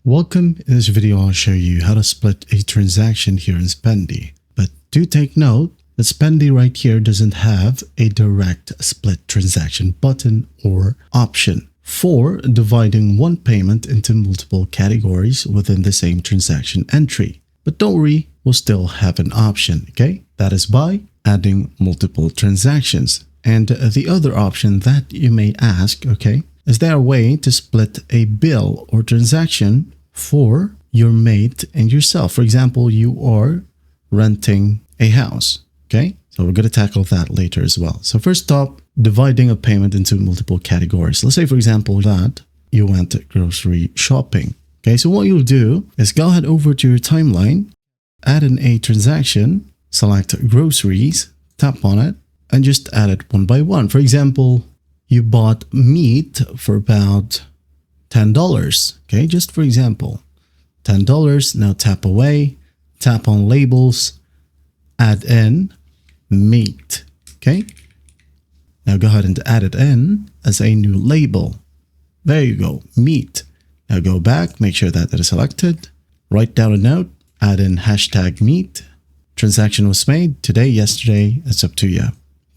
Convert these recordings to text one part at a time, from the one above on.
Welcome. In this video, I'll show you how to split a transaction here in Spendee. But do take note that Spendee right here doesn't have a direct split transaction button or option for dividing one payment into multiple categories within the same transaction entry. But don't worry, we'll still have an option, okay? That is by adding multiple transactions. And the other option that you may ask, okay, is there a way to split a bill or transaction for your mate and yourself? For example, you are renting a house, okay? So we're going to tackle that later as well. So first up, dividing a payment into multiple categories. Let's say, for example, that you went grocery shopping, okay? So what you'll do is go ahead over to your timeline, add in a transaction, select groceries, tap on it, and just add it one by one. For example, you bought meat for about $10, okay? Just for example, $10. Now tap away, tap on labels, add in meat, okay? Now go ahead and add it in as a new label. There you go, meat. Now go back, make sure that is selected, write down a note, add in hashtag meat. Transaction was made today, yesterday, it's up to you.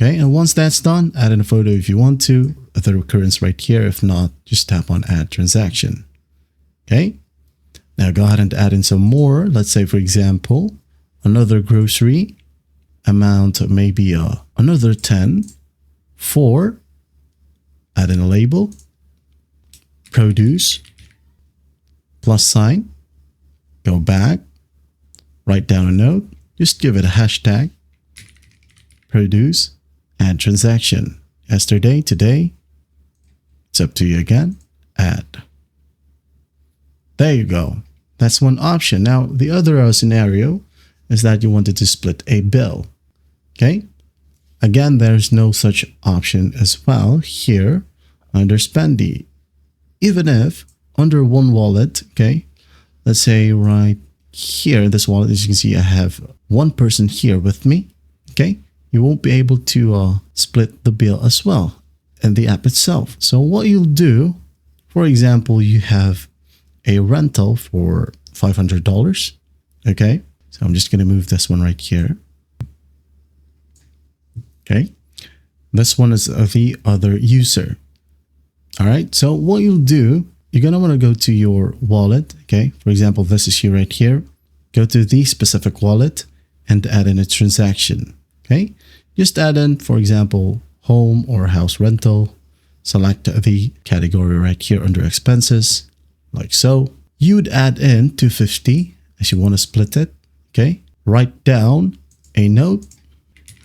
Okay, and once that's done, add in a photo if you want to, the recurrence right here. If not, just tap on add transaction. Okay, now go ahead and add in some more. Let's say, for example, another grocery amount, maybe another 10 for, add in a label, produce, plus sign, go back, write down a note, just give it a hashtag, produce, add transaction. Yesterday, today, it's up to you again, add. There you go. That's one option. Now, the other scenario is that you wanted to split a bill, okay? Again, there's no such option as well here under Spendee. Even if under one wallet, okay, let's say right here, this wallet, as you can see, I have one person here with me, okay? You won't be able to split the bill as well in the app itself. So what you'll do, for example, you have a rental for $500, okay? So I'm just going to move this one right here. Okay, this one is the other user. All right, so what you'll do, you're going to want to go to your wallet, okay? For example, this is here right here. Go to the specific wallet and add in a transaction, okay? Just add in, for example, home or house rental. Select the category right here under expenses, like so. You would add in $250 as you want to split it, okay? Write down a note,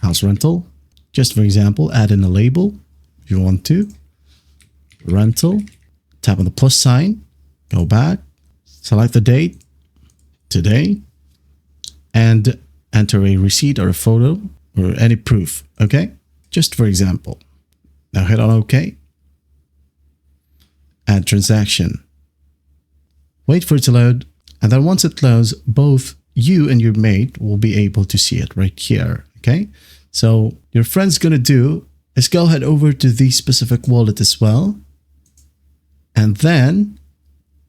house rental. Just for example, add in a label if you want to. Rental, tap on the plus sign, go back, select the date, today, and enter a receipt or a photo or any proof, okay? Just for example. Now hit on OK. Add transaction. Wait for it to load, and then once it loads, both you and your mate will be able to see it right here, okay? So your friend's gonna do is go ahead over to the specific wallet as well, and then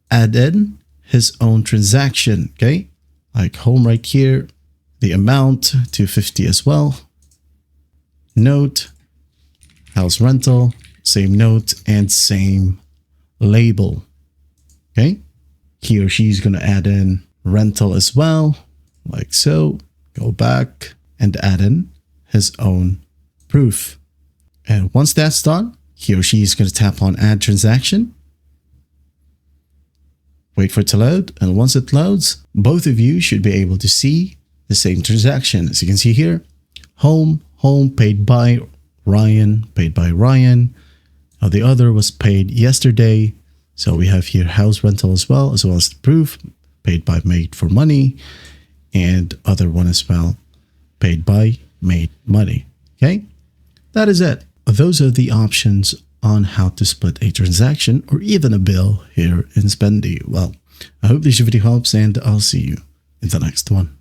add in his own transaction, okay? Like home right here, the amount, $250 as well. Note, house rental, same note and same label, okay? He or she's gonna add in rental as well, like so. Go back and add in his own proof. And once that's done, he or she is gonna tap on add transaction. Wait for it to load, and once it loads, both of you should be able to see the same transaction. As you can see here, home paid by Ryan, Now the other was paid yesterday. So we have here house rental as well as the proof, paid by made for money, and other one as well, paid by made money. Okay, that is it. Those are the options on how to split a transaction or even a bill here in Spendee. Well, I hope this video helps, and I'll see you in the next one.